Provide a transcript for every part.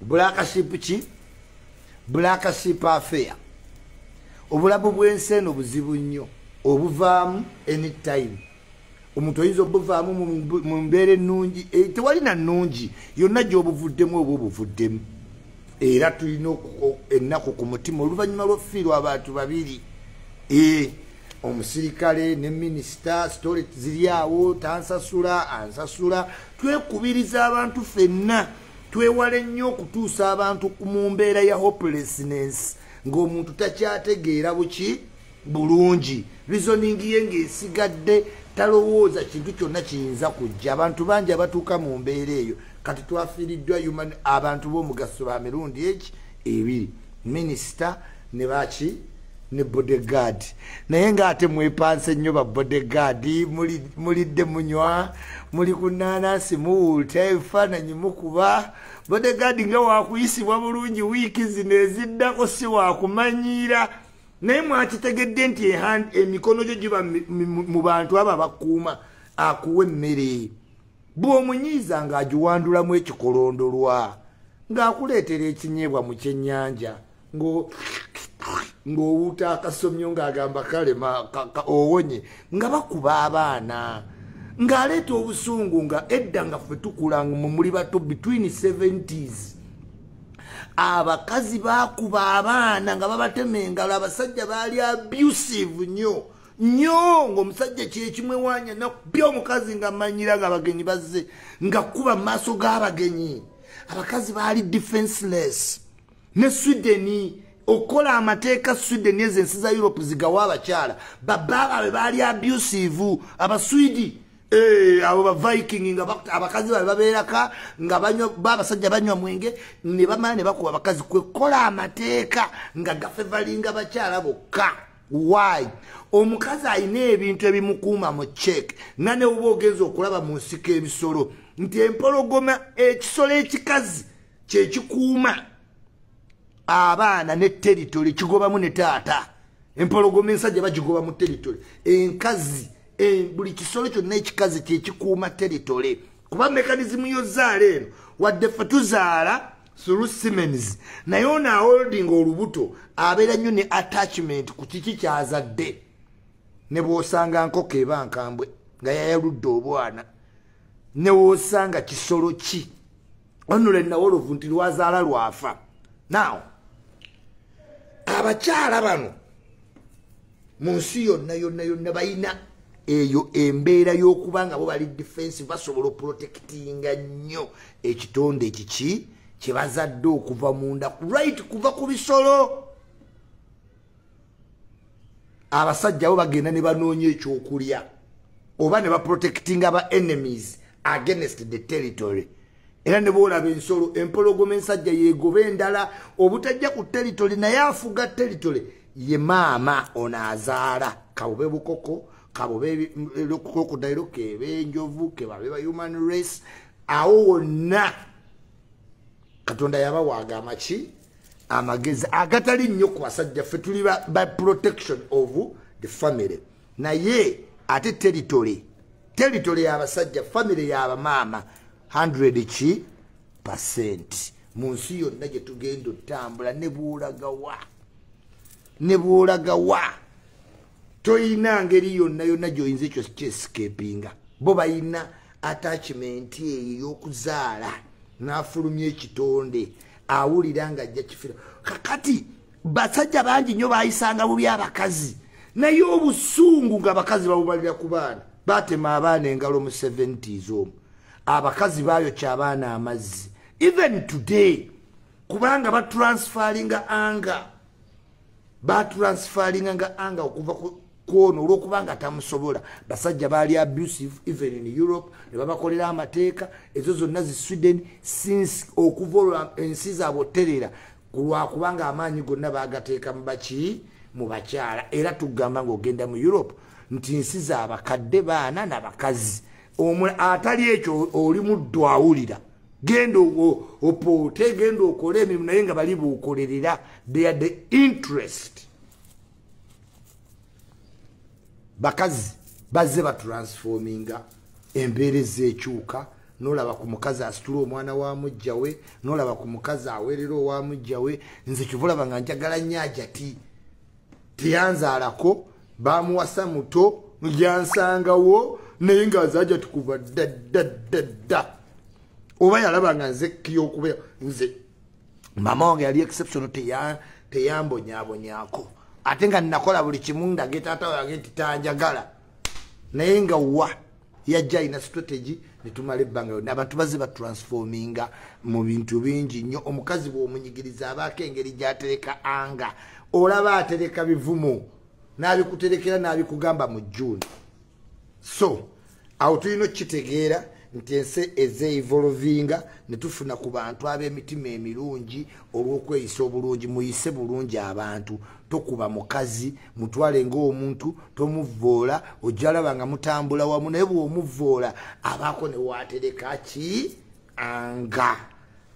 Black sheep chi black sheep affair obulabu bw'enseno buzibu nnyo obuvaamu anytime omuntu oyinza obuvaamu mu mbeera ennungi tewali na nnungi yonna gy'obuvuddemu oba obuvuddemu era tulina ennaku ku mutima oluvannyuma lw'ofiirwa abantu babiri omusirikale ne minisita story ziri awo tansasula ansasula twekubiriza abantu ffenna twewale nnyo okutuusa abantu mu mbeera ya hopelessness ng'omuntu takyategeera buki bulungi reasoning ye ng'esigadde talowooza kintu kyonna kiyinza kujja abantu bangi abatuuka mu mbeera eyo kati twafiiriddwa human abantu b'omugaso ba mirundi eki ebiri minisita ne baki ne bodyguard naye ng'ate mwepanse nnyo ba bodyguard mulidde munywa muli ku nnaanansi muwulta ebifaananyi mukuba bodyguard nga wakuyisibwa bulungi wiiki zino eziddako si wakumanyiira naye mwakitegedde nti emikono gyo giba mu bantu abo abakuuma akuwa emmere bw'omunyiiza ng'agiwandulamu ekikolondolwa ng'akuleetera ekinyeebwa mu kyennyanja ng'owuuta akasomyo ng'agamba kalema owonye nga bakuba abaana ng'aleeta obusungu nga edda nga ffe tukula muli bato between 70s abakazi bakuba abaana nga babatema engalo abasajja baali abusive nnyo ng'omusajja kyekimwewanya nakubya omukazi nga manyira nga abagenyi bazze nga kuba mu maaso g'abagenyi abakazi baali defenseless ne Sweden okola amateeka Sweden ezo ensi za Europe zigawa abakyala babaabawe baali abusive abaswidi abo ba Viking nga abakazi babe babeeraka nga babasajja banywa mwenge ne bamala ne bakuba abakazi kwekola amateeka nga gafevalinga abakyala bokka. Why? Omukazi ayina ebintu ebimukuuma mu check nga ne oba ogenza okulaba mu nsiko ebisolo nti empologoma ekisolo ekikazi kyekikuuma abaana ne territory kigobamu ne taata empologoma ensajja bagigoba mu territory enkazi buli kisolo kyonna ekikazi kyekikuuma territory kuba mekanizimu yozaala eno wadde ffe tuzaala through Siemens naye ono aholding olubuto abeera nnyo ne attachment ku kiki kyazadde ne bw'osanga nkoko eba nkambwe nga yayaludde obwana ne bw'osanga kisolo ki onule nawolovu nti lwazaala lwafa. Now abakyala bano mu nsi yonna bayina eyo embeera y'okuba nga bo bali defensive basobola oprotectinga nnyo ekitonde ekiki kye bazadde okuva munda right kuva ku bisolo. Abasajja bo bagenda ne banoonya ekyokulya oba ne baprotectinga aba enemies against the territory. Era ne boolaba ensolo empologoma ensajja yeegoba endala obutajja ku territory naye afuga territory ye maama ono azaala kabube bukoko kabube krokodilo kebe enjovu kebabe ba human race awo wonna Katonda yabawaaga amaki amagezi agatali nnyo ku basajja ffe tuli by protection of the family naye ate territory y'abasajja family y'abamaama 100% mu nsi yonna gye tugenda otambula ne bwolagawa toyina ngeri yonna gy'oyinza ekyo kyescapinga bo bayina attachment eyo y'okuzaala n'afulumya ekitonde awulira nga ajja kifira kakati basajja bangi nnyo bayisanga bubi abakazi naye obusungu nga abakazi babubalira ku baana batema abaana engalo mu 70s omwo abakazi bayokya abaana amazzi even today kubanga batransferinga anga okuva kuono olwokubanga tamusobola basajja baali abusive even in Europe ne babakolera amateeka ezo zonna zi Sweden since okuva ensi zaboterera kulwakubanga amaanyi gonna bagateeka mu bakyala era tugamba ng'ogenda mu Europe nti nsi z'abakadde baana n'abakazi atali ekyo oli muddu awulira genda opoote genda okole emirimu naye nga bali buukolerera they are the interest. Bakazi bazze batransforminga embeera ezeekyuka nolaba ku mukazi asitula omwana wa mujjawe nolaba ku mukazi awerera owa mujjawe nze kivulaba nga njagala nnyajati teyanzaalako bamuwasa muto gyansangawo naye ngaazaja tukuva dda oba yalaba nga nze kiyokuba nze mama wange yali exceptional teyambonyabonyako ate nga nakola buli kimu ndage taata wange nti tanjagala naye nga wa yajja ina strategy netumala ebbanga yonna abantu baze batransforminga mu bintu bingi nnyo omukazi bw'omunyigiriza abaako engeri gy'atereka anga olaba atereka bivumo n'abikuterekera n'abikugamba mu jjuuni so awo tulina okitegeera nti ensi ezeevolvinga ne tufuna ku bantu ab'emitima emirungi olw'okweyisa obulungi muyise bulungi abantu tokuba mukazi mutwale ng'omuntu tomuvvoola ojjalaba nga mutambula wamu naye bw'omuvvoola abaako ne waatereka ki anga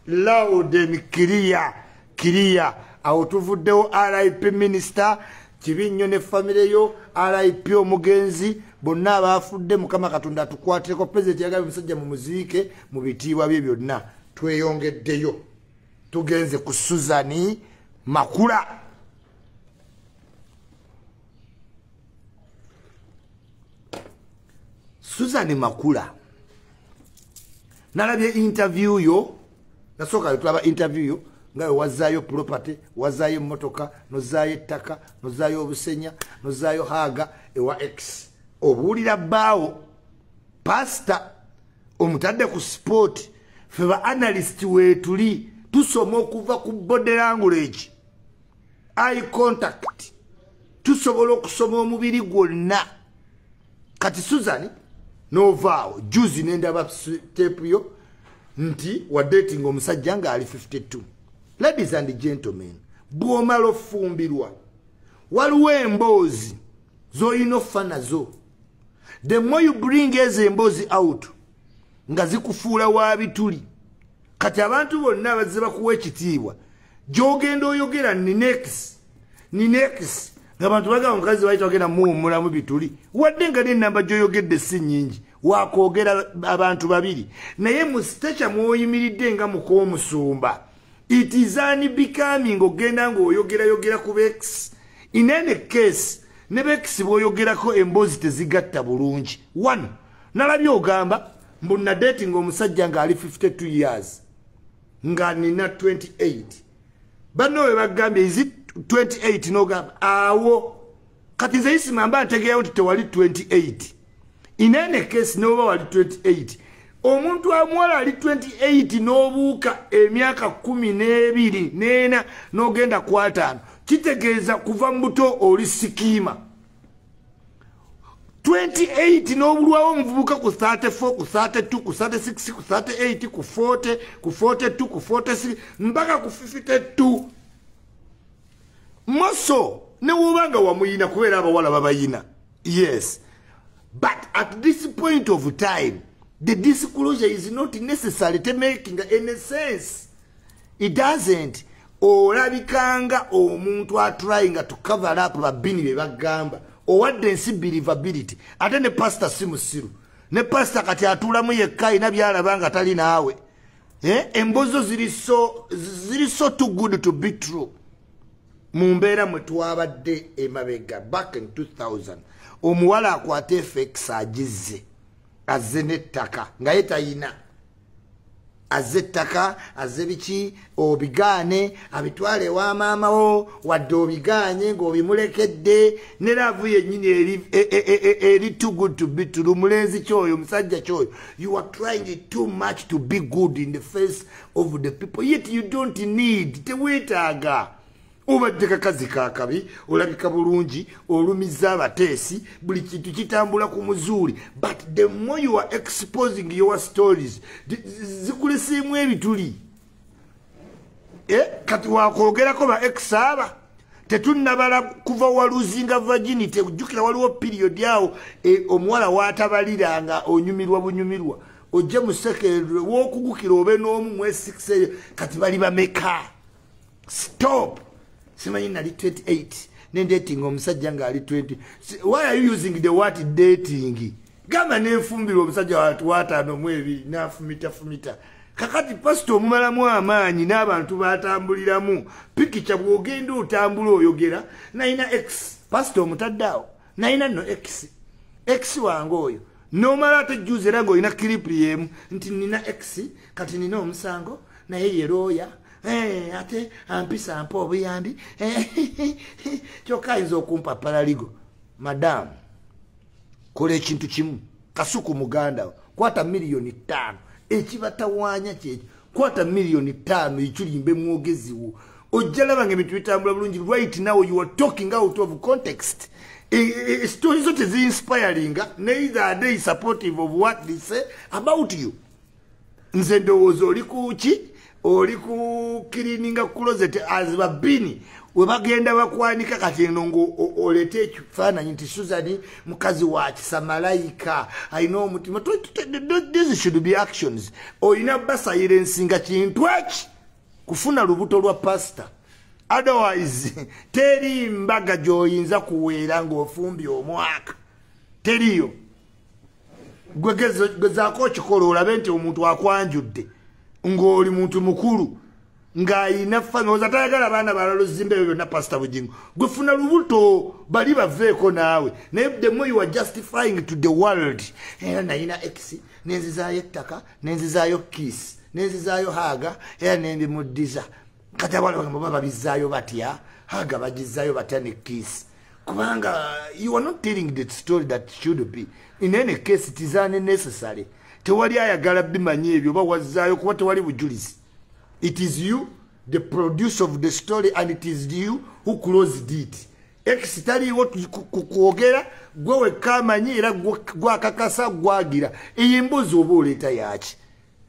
loud and clear awo tuvuddewo RIP minisita kibi nnyo ne famire yo RIP omugenzi bonna abafudde mukama katonda atukwatireko pulezidenti yagambye omusajja mu muziike mu bitiibwa bye byonna tweyongeddeyo tugenze ku Susan Makula Susan Makula nalabye interview yo nasooka tulaba interview yo nga wazaayo property wazaayo motoka nozaayo ettaka nozaayo obusenya nozaayo haga ewa X obuulira bbaawo pastor omutadde ku sport feba analyst weetuli tusoma okuva ku body language eye contact tusobola okusoma omubiri gwonna kati Susan novaawo juzi nendaba tape yo nti wadetinga omusajja nga ali 52 ladies and gentlemen bw'omala ofumbirwa waliwo emboozi z'olina offa nazo the more you bring ezo emboozi out nga zikufuula wa bituli kati abantu bonna bazze bakuwa ekitiibwa gy'ogenda oyogera ninex ng'abantu bagamba omukazi waayita ogenda muwummulamu bituli wadde nga n'ennamba gy'oyogedde si nnyingi wakwogera abantu babiri naye mu sitecha mw'oyimiridde nga muk'omusumba it is unbecoming ogenda ng'oyogerayogera ku bex in any case ne bex bw'oyogerako emboozi tezigatta bulungi one nalabye ogamba mbu nadetinga omusajja ng'ali 52 years nga nina 28 banno we bagambye is it 28 n'ogamba awo kati nze isimamba ntegeerawo nti tewali 28 in any case n'oba wali 28 omuntu amuwala ali 28 n'obuuka emyaka 12 n'ena n'ogenda ku 5 kitegeeza kuva mu buto oli sikiima 28 n'obulwawo omuvubuka ku 34 ku 32 ku 36 ku 38 ku 40 ku 42 ku 46 mpaka ku 52 moso ne wobanga wamuyina kubeera abawala babayina yes but at this point of time the disclosure is not necessary to making any sense. It doesn't. Olabikanga omuntu trying to cover up babini be bagamba. O what they see believability. Ate ne pastor simusiru. Ne pastor kati atulamu yekka ina byalabanga tali naawe. Embozo ziri so too good to be true. Mumbera mwe twabadde emabega back in 2000. Omuwala akwate FX agize. Azze n'ettaka nga ye tayina azze ettaka azze biki obigaane abitwale wa maama wo wadde obigaanye ng'obimulekedde ne laavu yennyini eri too good to be true mulenzi kyoyo musajja kyoyo you are trying too much to be good in the face of the people yet you don't need teweetaaga obadde kakazi kakabi olabika bulungi olumiza abateesi buli kintu kitambula ku muzuuli but the more you are exposing your stories zikulesiimu ebituli kati wakwogerako ba ex-aba tetunnabala kuva waluzinga virginity ojjukira waliwo period awo omuwala watabaliranga onyumirwa bunyumirwa ojje mu secondary w'okugukira obe n'omu mu 6 kati bali bameka stop simanyi nali 28 ne dating omusajja nga ali 20 why are you using the word dating gamba nenfumbira omusajja watu watano mwebiri nafumita kakati pastor omumalamu amaanyi n'abantu batambuliramu pikicha bwogenda otambula oyogera naina x pastor omutaddaawo naina no x wange oyo nomala ate juze era ng'olina kiripuli yemu nti nina x kati nina omusango naye yerooya ate ampisa mpa obuyambi kyokka ayinza okumpa paraligo madamu kola ekintu kimu kasuku muganda kwata miliyoni 5 ekibatawaanya kyekyo kwata miliyoni 5 ekirimbe mwogezi wo ojjalaba ng'ebintu bitambula bulungi right now you are talking out of context stories zote zi-inspiring neither are they supportive of what they say about you nze ndowooza oli kuki oli ku cleaninga closet as babini we bagenda bakwanika kati ngo olete ekifaananyi nti Suzani mukazi wa kisamalayika ayina omutima these should be actions oyina basayirensing kintu eki kufuna lubuto lwa pastor otherwise teri mbaga joyinza kuweera ng'ofumbye omwaka teriyo gwezaako kikola olabe nti omuntu akwanjudde ng'oli muntu mukulu ng'ayina family oza tayagala abaana balala ozimba ebyo byonna pastor Bugingo gwefuna lubuto bali baveeko naawe naye the more you are justifying to the world era nayina x nenzizaayo ettaka nenzizaayo kiss nenzizaayo haga era nembimuddiza kati abawala baba babizaayo batya haga bagizaayo batya ne kiss kubanga you are not telling the story that should be in any case it is unnecessary tewali ayagala bimanyi ebyo bawazaayo kuba tewali bujulizi. It is you, the producer of the story, and it is you who closed it. Ekisitali what kuogera gwe kamanyi era gwa kakasa gwagira eyimbuzi oba oleta yaki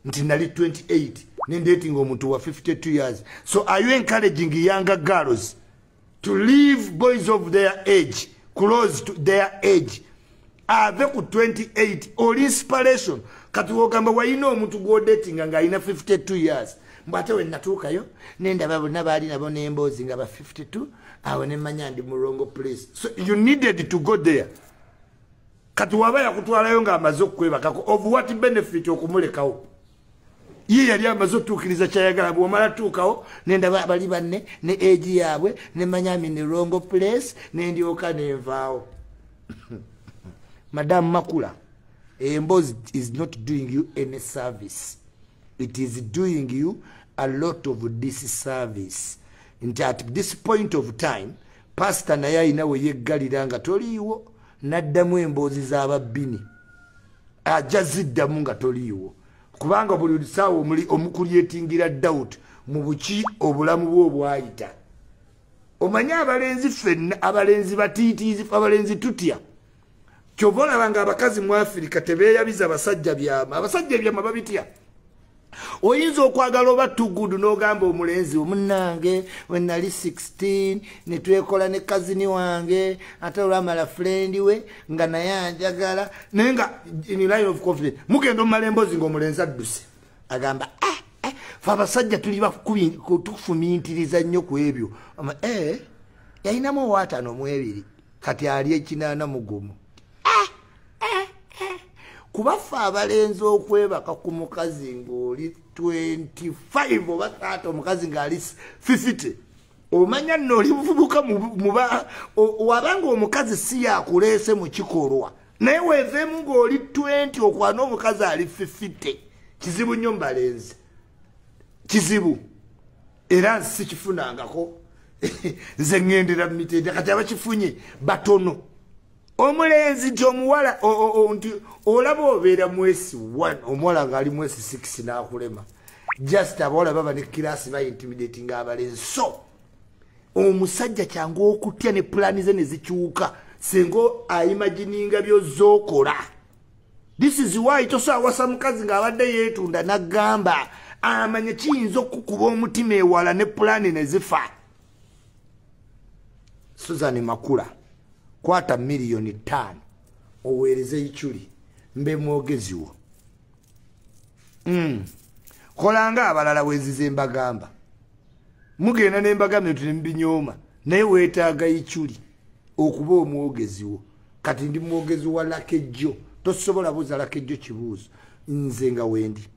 nti nali 28 nendating omuntu wa 52 years. So are you encouraging younger girls to leave boys of their age close to their age ave ku 28 or inspiration kati wogamba wayina omuntu go dating nga ayina 52 years mbate we natuukayo nendaba bonna baali nabo n'emboozi nga ba 52 awo nemmanya ndi murongo place. So you needed to go there kati waba yakutwalayo ng'amaze okwebakako of what benefit okumulekawo ye yali amaze otuukiriza kyayagala bw'omala tuukawo nendaba bali banne ne age yaabwe nemmanya mi ne wrong place nendyoka nenvaawo. Madam Makula, emboozi is not doing you any service. It is doing you a lot of disservice. At this point of time, Pastor naye ina we yeggalira nga toliiwo naddamu emboozi z'ababbini ajaziddamu nga toliiwo kubanga buli ssaawa omukulyetingira doubt mu buki obulamu bwo obwayita. Omanye abalenzi ffenna abalenzi batiitiizi abalenzi tutya kyova olabanga abakazi mu Afirika tebeeyabiza abasajja byama abasajja ebyama babitya. Oyinza okwagala oba tugudu n'ogamba omulenzi omunnange we nali 16 ne twekola ne kazini wange ate olwamala friend we nga naye anjagala naye nga in line of confidence mugenda omumala emboozi ng'omulenzi adduse agamba fe abasajja tuli tufumiintiriza nnyo ku ebyo yayinamu owaatano mu ebiri kati ali ekinaana mugumu. Kubafa abalenzi okwebaka ku mukazi ng'oli 25 oba 30 omukazi ng'ali 50 omanya nno oli buvubuka wabanga omukazi si yakuleese mu kikolwa naye weeveemu ng'oli 20 okwana omukazi ali 50 kizibu nnyo mubalenzi kizibu era nsi sikifunangako nze ŋŋendera mu mitende kati abakifunye batono. Omulenzi nti omuwala nti olaba obeera mwesi 1 omuwala ng'ali mwesi 6 n'akulema just abawala baba ne kirasi bayintimidating abalenzi. So omusajja kyangu okutya ne pulaani ze ne zikyuka singa ayimagininga by'ozookola. This is why tosawasa mukazi ng'abadde yeetunda n'agamba amanye kiyinza okukuba omutima ewala ne pulaani ne zifa. Suzani Makula kwata miliyoni 5 oweereze Iculi mbe mwogezi wo. Kolanga abalala wezize mbagamba mugenda n'embagamba tunemubinyooma naye weetaaga Iculi okuba omwogezi wo. Kati ndi mwogezi wa lakejjo tosobola buzala kejjo kibuuzo nze nga wendi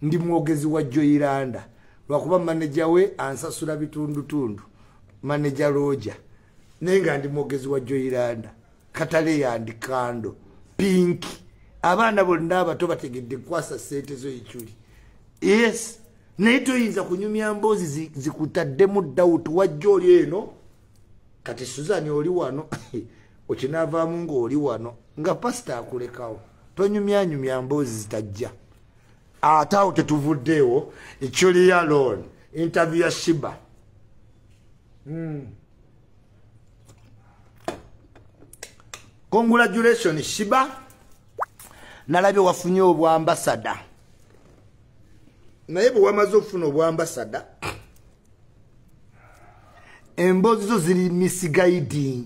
ndi mwogezi wa Joyiranda lwakuba manager we ansasula bitundutundu manager Roja nenga ndi mwogezi wa Joyiranda katale yandi kando pink abana bonna abato bategedde kwasa sente zo Iculi yes neto yinza kunyumya mbozi zikutadde mu doubt wajjo oli eno kati Suzani oli wano okinavaamu ng'oli wano nga pasita akulekawo tonyumya mbozi zitajja ate awo tetuvuddeewo Iculi alone interview ya Shiba congratulations Shiba nalabye wafunye obwambasada naye bwe wamaze okufuna obwambasada emboozi zo ziri misguiding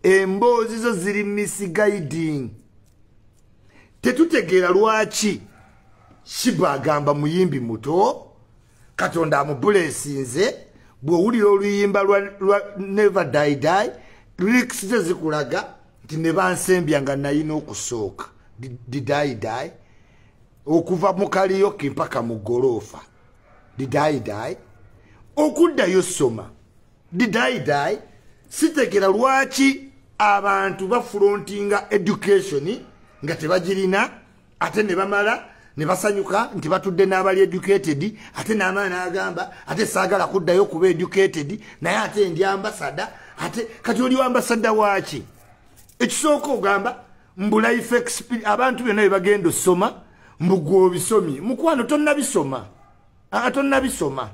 emboozi zo ziri misguiding tetutegeera lwaki Shiba agamba muyimbi muto Katonda amubulesinze bw'owulira oluyimba lwa Never Die Die lyrics ze zikulaga nti ne bansembya nga nayina okusooka did I die okuva mu karaoke mpaka mu gorofa did I die okuddayo soma did I die sitegera lwaki abantu bafrontinga education nga tebagirina ate ne bamala ne basanyuka nti batudde n'abali educated ate n'amaana agamba ate saagala kuddayo kuba educated naye ate ndi ambassador ate kati oli ambassador waaki ekisooka ogamba mbu life experience abantu byonna bye bagenda osoma mbu gwe obisomi mukwano tonnabisoma tonnabisoma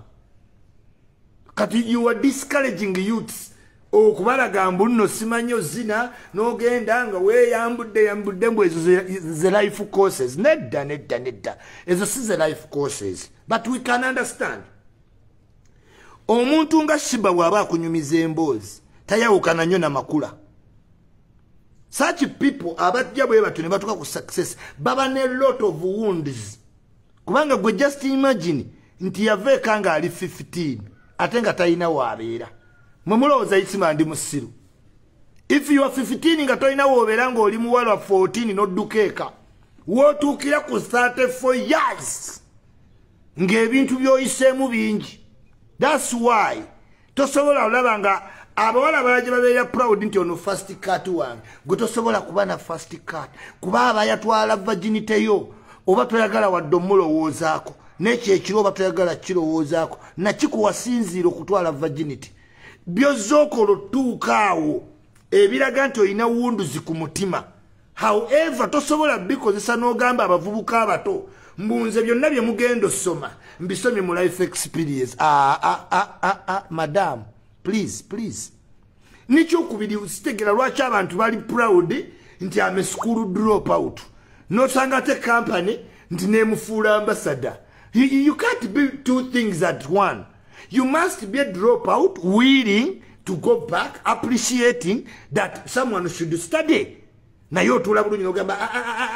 kati you are discouraging youths okubalaga mbu nno simanyo zina n'ogenda nga weeyambudde mbu ezo ze life courses nedda ezo si ze life courses but we can understand omuntu nga Shiba bw'aba akunyumiza emboozi tayawukana nnyo na Makula such people abajja bwe batu ne batuka ku success baba ne lot of wounds kubanga gwe just imagine nti yaveeka nga ali 15 ate nga talina waabeera mwemulowooza itima ndi musiru if you are 15 nga talina woobeera ng'oli muwala 14 n'oddukeeka wootuukira ku 34 years ng'ebintu by'oyiseemu bingi that's why tosobola olaba nga abawala baje babeera proud nti ono first cut wange gwe tosobola kuba na first cut kuba abayatwala virginity yo oba toyagala wadde omulowoozaako n'ekyo ekiro oba toyagala kirowoozaako nakikuwasinziira okutwala virginity byozookola otuuka awo ebiraga nti olina wunduzi ku mutima however tosobola bikozesa n'ogamba abavubuka abato mbunze byonna bye mugenda osoma mbisomye mu life experience madam please nikyokubiri usitegera lwaki abantu bali proud nti ame school drop out nosanga te company nti nemufuula ambassador you can't be two things at one. You must be a dropout willing to go back appreciating that someone should study na yo tula bulungi nogamba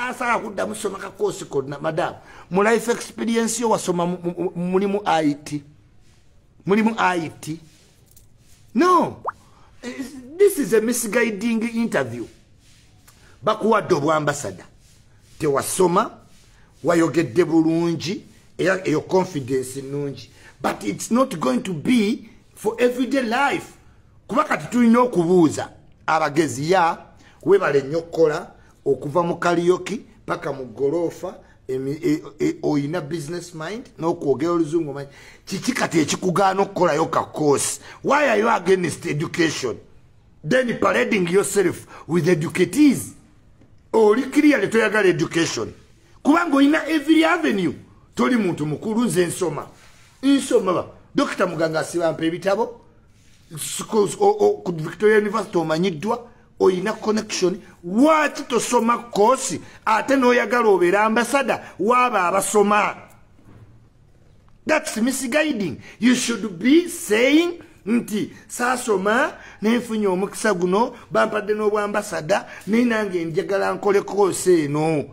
asala kudda musoma ka course konna madam mu life experience yo wasoma mulimu IT no this is a misguiding interview bakuwadde obwambasada tewasoma wayogedde bulungi eyo confidence nungi but it's not going to be for everyday life kuba kati tulina okubuuza abagezi ya webale nnyo kukola okuva mu karaoke paka mu gorofa oyina business mind n'okwogera oluzungu manyi kiki kati ekikugaana okukolayo ka course why are you against education then parading yourself with educatees oli clearly toyagala education kubanga oyina every avenue toli muntu mukulu nze nsoma Dr. Muganga asibampa ebitabo ku Victoria University omanyiddwa oyina connection lwaki tosoma course ate n'oyagala obeera ambassador waba abasoma that's misguiding. You should be saying nti saasoma nenfunye omukisa guno bampadde n'obwambasada nenange njagala nkole course eno.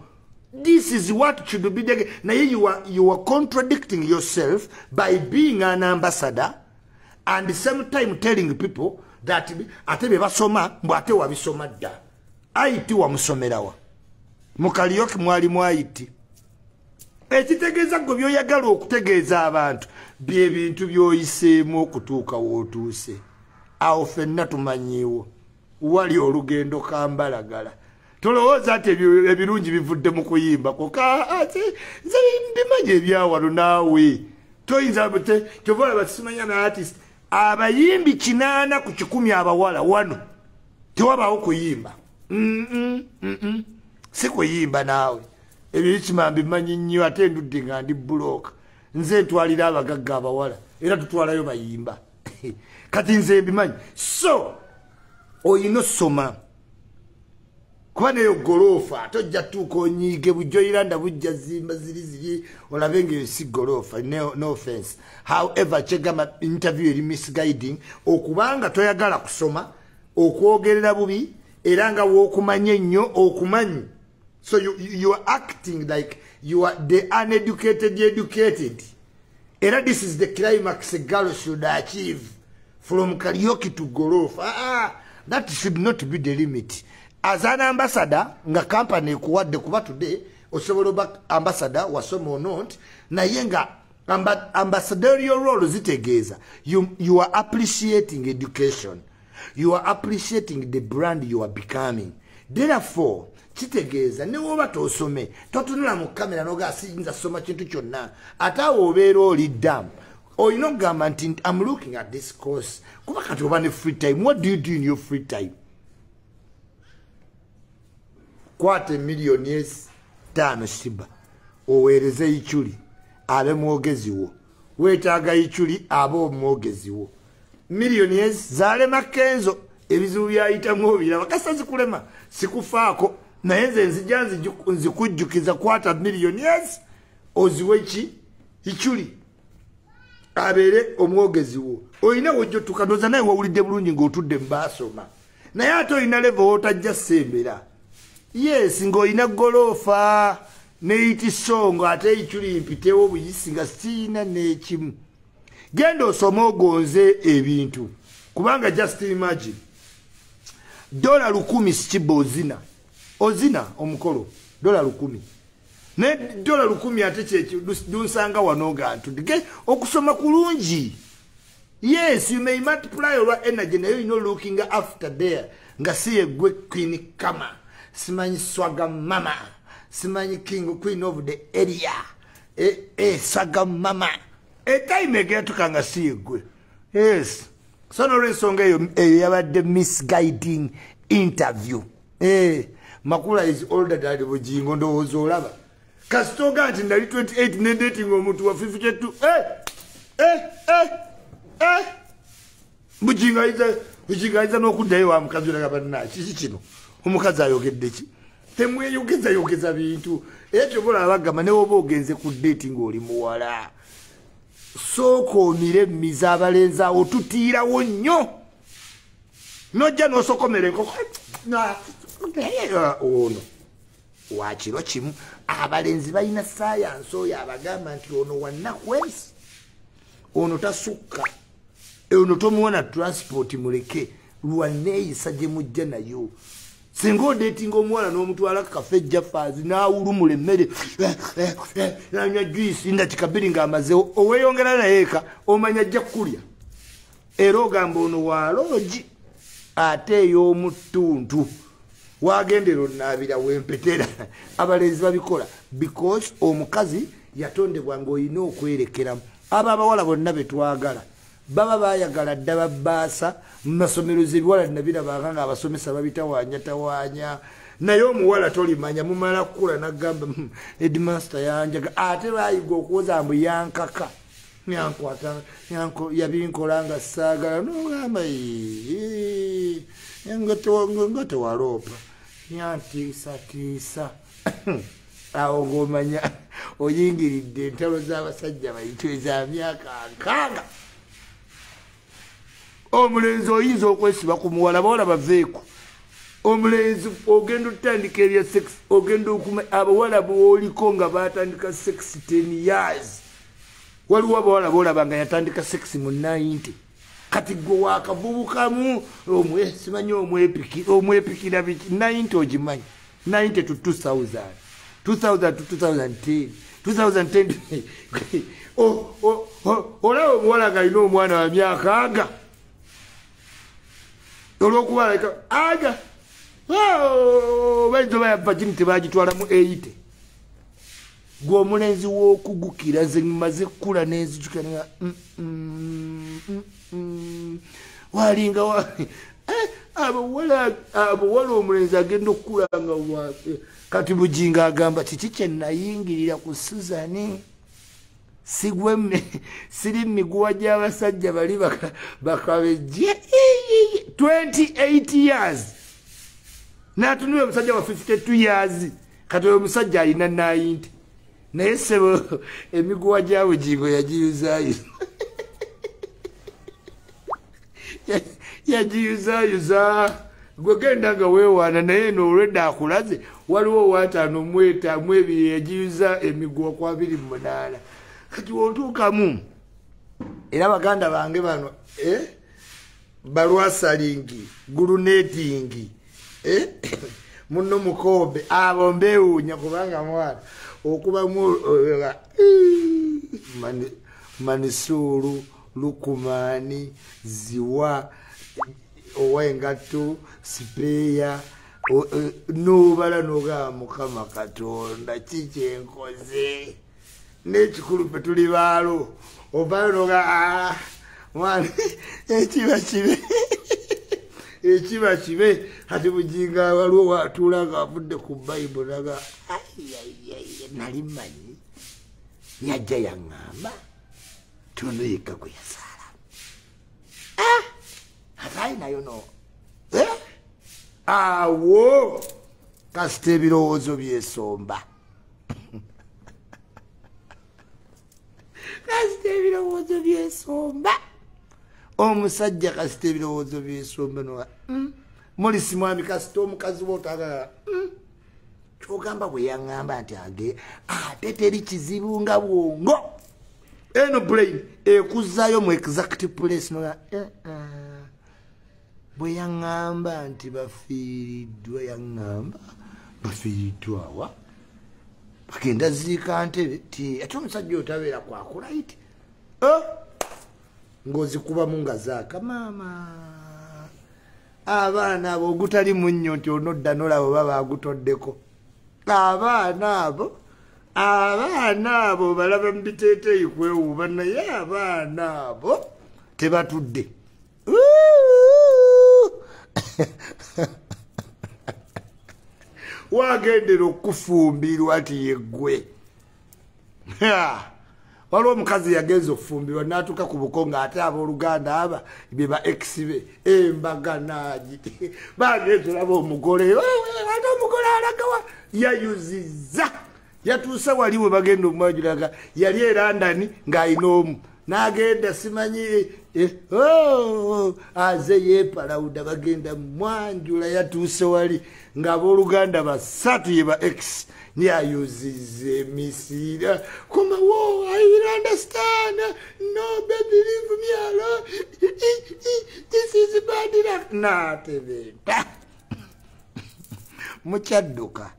This is what should be the now you are contradicting yourself by being an ambassador and at the same time telling people that atebe basoma mbu ate wabisoma dda Aiti wamusomerawa mukaliyoki mwali mwaiti ekitegeeza gwe byoyagala okutegeeza abantu bye bintu byoyiseemu okutuuka wootuuse awo ffenna tumanyiiwo wali olugendo kambalagala tolowooza nti ebirungi bivudde mu kuyimbako nze mbimanyi ebyawano naawe toyinza kyovaola batisimanya na artist abayimbi 8 ku 10 abawala wano tewabaawo kuyimba si kuyimba naawe ebyo bikima mbimanyi nnyo ate ndudde nga ndi bulooka nze ntwalira abagagga abawala era tutwalayo bayimba kati nze mbimanyi so oyina osoma kuba neyo golofa tojja tuuka onyiige bujjoyiranda bujja zimba ziri olabe nga si golofa no offense however kyegamba interview eri misguiding okubanga toyagala kusoma okwogerera bubi era nga wookumanya ennyo okumanyi so you are acting like you are the uneducated educated era this is the climax a girl should achieve from karaoke to golofa that should not be the limit as an ambassador nga company kuwadde kuba today osobola oba ambassador wasoma or not naye nga ambassadorial role zitegeeza you are appreciating education, you are appreciating the brand you are becoming. Therefore kitegeeza ne woba tosome totunula mu kamera noga sinza soma kintu kyonna ate obeera oli dam oyina okugamba nti I'm looking at this course kuba kati oba ne free time. What do you do in your free time? Kwate million 5 shiba oweereze Iculi abe mwogezi wo, weetaaga Iculi abe omwogezi wo. Million zaale makenzo ebizibu byayitamu obiraba kasa zikulema sikufaako naye nze nzija nzikujjukiza kwata million oziwe ki Iculi abeere omwogezi wo. Oyina wojjo tukanoza naye wawulidde bulungi ng'otudde mbasoma naye ate oyina level otajja sembera. Yes, ng'oyina golofa neiti songo ate Iculi mpitewo buyisi nga siina n'ekimu. Genda osoma ogonze ebintu kubanga just imagine $10 sikiba ozina omukolo $10 ne $10 ate kyeki dunsanga wanoga ntudde okusoma kulungi. Yes, you may multiply your energy naye you know looking after there nga siye gwe queen kama simanyi swaga mama simanyi king queen of the area swaga mama time egetukanga siye gwe. Yes, so no ensonga eyo yabadde misguiding interview. Makula is older than Bugingo ndowooza olaba kasitoga nti ndali 28 ne dating omuntu wa 52. Bugingo ayinza n'okuddayo wa mukazi olagaba na kiki kino omukazi ayogedde ki temweyogeza bintu ekyobola abagamba ne woba ogenze ku dating oli muwala sooka omire miza abalenzi awo tutiirawo nnyo nojja n'osokomera enkoko ono wakiro kimu abalenzi balina sayansi oyo abagamba nti ono wannakwesi ono tasukka ono tomuwona transport muleke lwaneeyisa gye mujja nayo. Singa odeetinga omuwala n'omutwala kafe jafaazi n'awulumula emmere nanywa juisi ndakikabiri ng'amazewo oweeyongera naye eka omanya ajja kulya era ogamba ono walogi ate ey'omutuntu wagendera onnaabira wempetera. Abalenzi babikola because omukazi yatondebwa ng'olina okwerekeramu. Abo abawala bonna betwagala baba bayagala dda babbaasa mu masomero z'ebiwala nabirabanga nga abasomesa babitawaanya naye omuwala tolimanya mumala kukula naggamba headmaster yanjaga ate bayiga okuwoza mbu yankaka yankwata yabinkola nga saagala nogamba nga tewaloopa yantiisatiisa awo ng'omanya oyingiridde entalo z'abasajja bayitwe za myaka 6. Omulenzi oyinza okwesiba ku muwala bawala baveeku. Omulenzi ogenda otandika erya sex ogenda okuma abawala bwoliko nga batandika sex 10 years. Waliwo abawala boolaba nga yatandika sex mu 90 kati gwe wakavubukamu simanyi omwepikira biki 90 ogimanyi 90 to 2000 to 2010 olaba omuwala galina omwana wa myaka aga olwokuba aga bayinza oba yava gini tebagitwalamu 80 gwe omulenzi w'okugukira ze maze kukula n'enzijukira walinga abawala omulenzi agenda okukula nga kati Bugingo agamba kiki kye nayingirira ku Suzani sigwe siri miguwa gy'abasajja bali bakabejje 28 years natunula omusajja wa 52 years kati oyo omusajja alina 90 naye sebo emiguwa gya Bugingo yagiyuzayuza gwegenda nga weewaana naye n'olwedda akulaze waliwo wataano mu ebiri yagiyuza emiguwa kwa 28 kati wontuukamu era baganda bange bano balwasalingi gulunetingi muno mukombe abo mbewuunya kubanga mwana okubamu Manisuru Lukumani Ziwa owengato sipeya nobala noga Mukama Katonda kikyenkoze n'ekikulu fe tuli baalo ovaayo noga mwana ekiba kibe ati Bugingo waliwo watuula nga avudde ku Bayibuli naga nali manyi Jajja yaŋŋamba tono yekka gwe yazaala Akaaye nayo no awo kasita ebirowoozo byesomba kasita ebirowoozo byesomba omusajja kasita ebirowoozo byesomba noga Molisi mwami kasita omukazi wootagala kyogamba bwe yaŋŋamba nti ate teri kizibu nga bwongo eno brain ekuzaayo mu exact place noga bwe yaŋŋamba nti bafiiriddwa yaŋŋamba bafiiriddwa wa bagenda ziika ntebe ti ate omusajja otabeera kwakulaiti ng'ozikubamu nga zaaka maama abaana abo ogutali munnyo nti onodda nolaba oba bagutoddeko abaana abo balaba mu biteeteeyi kwewuuba naye abaana abo tebatudde wagendera okufumbirwa ati yeggwe waliwo omukazi yagenza okufumbirwa n'atuuka ku buko ng'ate abooluganda aba be ba ex be embaga naagi bagenza olaba omugole ate omugole alagawa yayuzizza yatuuse wali we bagenda omwajulaga yali erandani ng'alina omu n'agenda simanyi aze yeepalawuda bagenda mwanjula yatuuse wali ng'abooluganda basatu ye ba ex yayuzizza emisiira koma wo I will understand no baby leave me alone this is bad enough naatebenta mukyadduka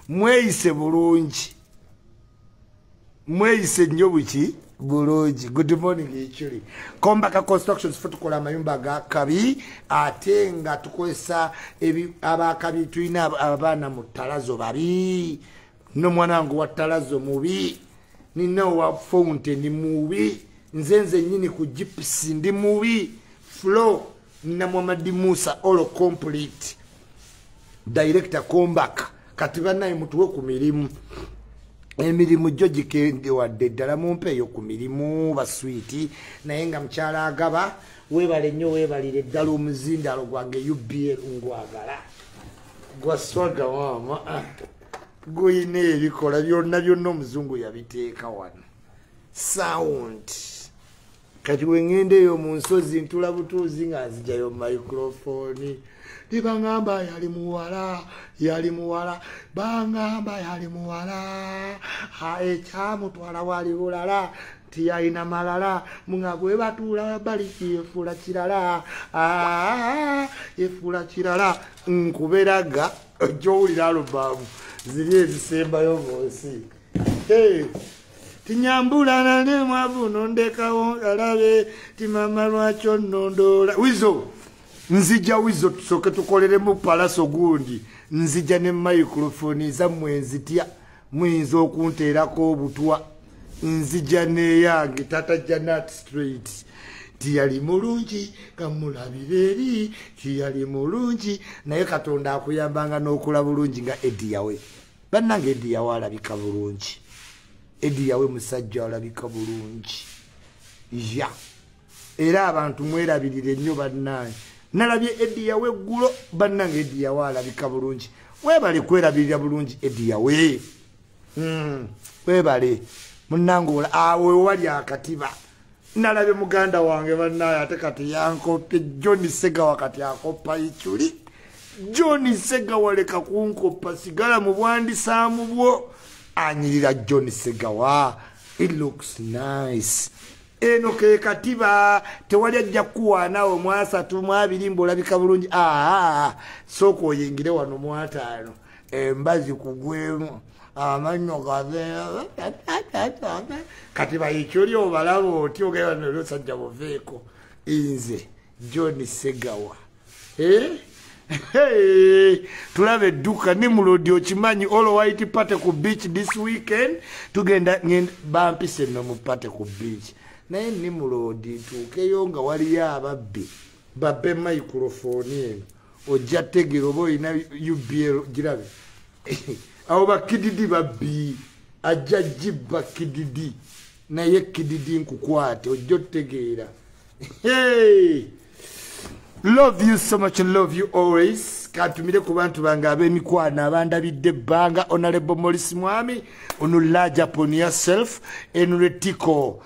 mweyise bulungi mweyise nnyo buki bulungi. Good morning Iculi. Kombaka Constructions tukola amayumba ga kabi ate nga tukozesa abakabi tulina abaana mu ttalazo babi no mwanangu wa ttalazo mubi nina wa fountain mubi nzenze nyini ku gypsy ndi mubi flow na Muhammad Musa all complete director Kombaka katiba naye mutuwe ku mirimu emirimu jjo gikende wadde ddala mumpeeyo ku mirimu baswiti naye nga mukyala agaba weebale nnyo weebalire ddala omuzindalo gwange UBL ngwagala gwaswaga maama guyina ebikola byonna byonna omuzungu yabiteeka wano sound kati wengendeeyo mu nsozi ntula butuuzi nga nzijayo microphone Bangamba yali muwala bangamba yali muwala ekyamutwala wali bulala tiyalina malala nga gwe batuula bali yefuula kirala yefuula kirala nkuberaga ojjowulira alubamu ziri ezisembayo boosi tinyambula nane mwavuno ndekawo alabe timama lwakyo nnondoola wizo nzija wizo tusooke tukoleremu palaso gundi nzija ne microphone zammwe nzitya muyinza okunteerako obutwa nzija neyange tata Janet Street tiyali mulungi kamulabire eri tiyali mulungi naye Katonda akuyambanga n'okola bulungi nga Eddie yawe bannange Eddie yawe alabika bulungi Eddie yawe musajja alabika bulungi ya era abantu mwerabirire nnyo bannange nalabye Eddie yawe eggulo bannange Eddie yawe alabika bulungi webale kwerabirira bulungi Eddie yawe webale munangola awe wali akatiba nalabye muganda wange bannange ate kati yankoppe John Sega wakati akoppa Iculi John Sega waleka kunkoppa sigala mu bwandisaamu bwo anyirira John Segawa. It looks nice. Eno ke katiba tewali ajja kuwaanawo mwasatu mwabiri mbolabika bulungi soko oyingire wano mwataano embazi kugwemu amanyo gabe katiba Iculi obalaba oti ogera nero sajja boveeko inze John Segawa tulabe edduka ne mulodi okimanyi all white party ku beach this weekend tugenda bampise no mu party ku beach naye ne mulodi tuukeyo nga waliyo ababbi babbe microphone eno ojja tegera oba olina UBL girabe abo bakididi babbi ajja jibba kididi naye kididi nkukwate ojja otegeera love you so much and love you always. Katumire ku bantu bange ab'emikwano abandabidde ebbanga Honorable Morris Mwami ono large upon yourself enretiko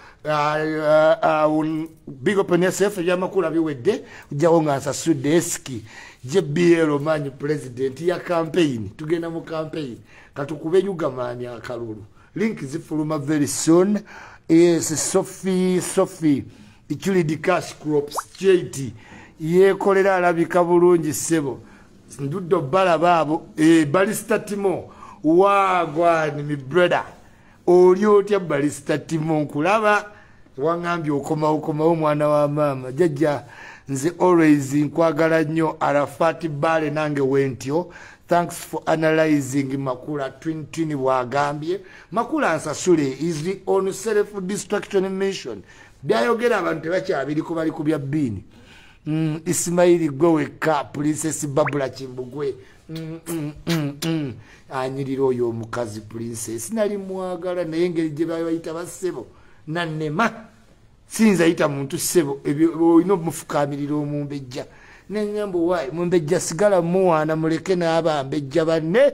big up on yourself ebyamakulu biwedde ojjawo nga nsasudde eski JBL manyi president ya campaign tugenda mu campaign katukube yugamani akalulu link zifuluma very soon. Yes, Sophie Iculi cash crops JT yekolera alabika bulungi sebo nduddo bala babo balista timo wagwani mi brother oli otya balista timo nkulaba wangambye okoma omwana wa mama Jajja nze always nkwagala nnyo Arafati Bale nange wentyo. Thanks for analyzing Makula twin wagambye Makula nsasule is the on self destruction mission byayogera abantu tebakyabiriko bali kubya bini Ismaili Gweweka Princess Babula Chimbugwe anyiriro oyo omukazi princess nali mwagala naye engeri gye bayita basebo nanema sinza yita muntu sebo olina mufukamirira omumbejja neŋŋambo wayi mumbejja sigala muwaana muleke n'abambejja banne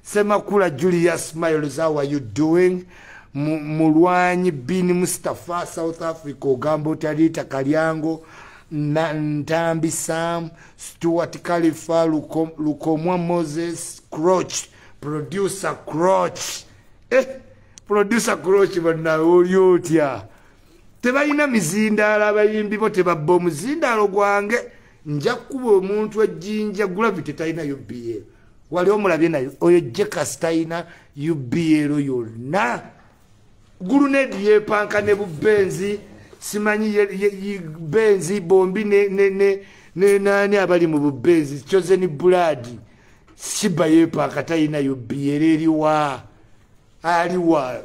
Semakula Julius Smiles, how are you doing? Mulwanyi Bini Mustafa South Africa Ogambo Tarita Kalyango Ntambi Sam Stuart Khalifa Lukomwa Moses Croch producer Croch producer Croch bana olyotia tebayina mizindala abayimbi bo tebabba omuzindalo gwange nja kuba omuntu ejjinja gravity tayina UBL wali omulabye nayo oyo Jeka Steiner UBL yonna Gurunedi yepanka ne bubenzi simanyi benzi bombi ne nani abali mu bubenzi chosen blood shiba yepanka tayina UBL aliwa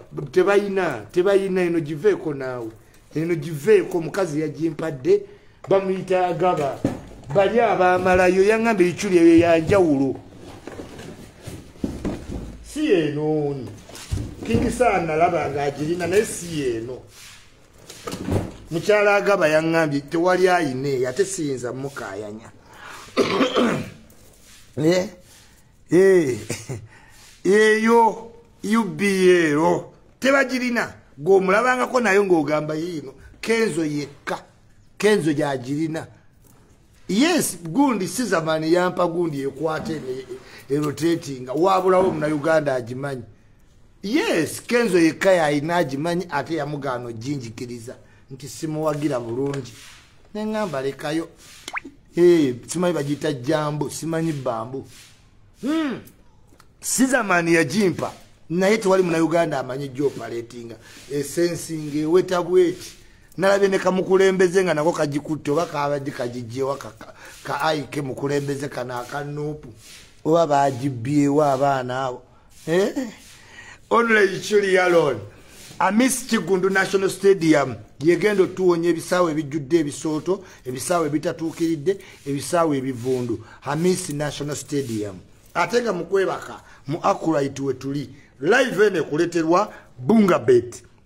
tebayina eno jiveeko nawe eno jiveeko mukazi yajimpadde bamuyita agaba bali abamalayo yangambe Iculi eyo yanjawulo si eno Kingi sana laba ngajirina naye si eno mukyala agaba yangambye tewali ayine ate siyinza mukayanya eyo UBL tebagirina gomulabangako nayo ng'ogamba yino Kenzo yekka Kenzo gyagirina yes gundi sizamani yampa gundi ekwate erotatinga wabulawo muna Uganda agimanyi Yes, Kenzo yekaya inaji manyi ate ya mugano jinjikiriza nti simuwagira bulungi nengamba lekayo simanyi bagita jambo simanyi bambu Sizamani ya jimpa naye tewali muna Uganda amanyi operatinga sensing weta bweti nalabe ne kamukulembeze nga nako kajikutte oba kaabadde kajijjewa ka aike mukulembeze kana akanupu oba baajibyewa abaana abo only Iculi alone Amis Kigundu National Stadium yegendo tuonye ebisawe ebijjudde ebisooto ebisawe bitatuukiridde ebisawe ebivundu Amis National Stadium atenga mukwebaka mu Akulite wetuli live ene kuleterwa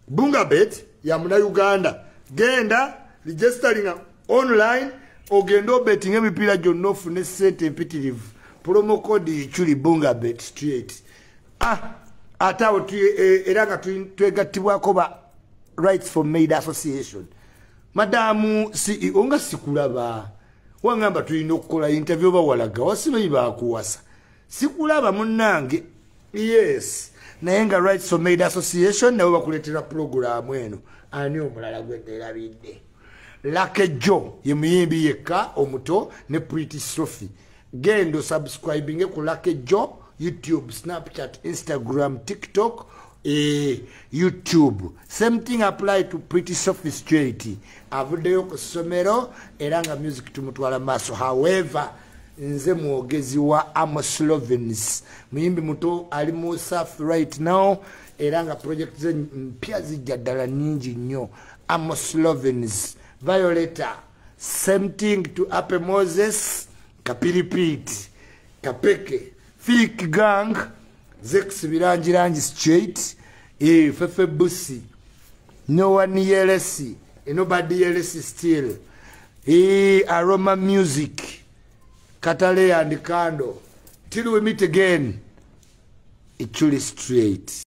Bungabet ya muna Uganda genda registering online ogendo betting emipiira gyonna ofune ssente empitirivu promo code Iculi Bungabet straight atawo era nga twegattibwako ba Rights for Made Association madamu CEO nga sikulaba wangamba tulina okukola interview bawalaga wasimanyi bakuwasa sikulaba munnange yes naye nga Rights for Made Association nabo bakuleetera program eno ani omulala gwenderabidde Lake Joe ye muyimbi yekka omuto ne Pretty Sophie gendo subscribing ku Lake Joe YouTube, Snapchat, Instagram, TikTok, YouTube. Same thing apply to Pretty Sophisticated. Avudeyo ku somero eranga music tumutwala maso. However, nze mwogezi wa Amoslovens. Muyimbi muto ali mu surf right now. Eranga project ze mpya zijja ddala nyingi nnyo. Amoslovens. Violeta. Same thing to Ape Moses. Kapiripiti. Kapeke. Fik Gang, Zex Viranjiranji Straight, Fefe Busi, no one yelesi, nobody yelesi still, Aroma Music, Katale and Kando. Till we meet again, Iculi Straight.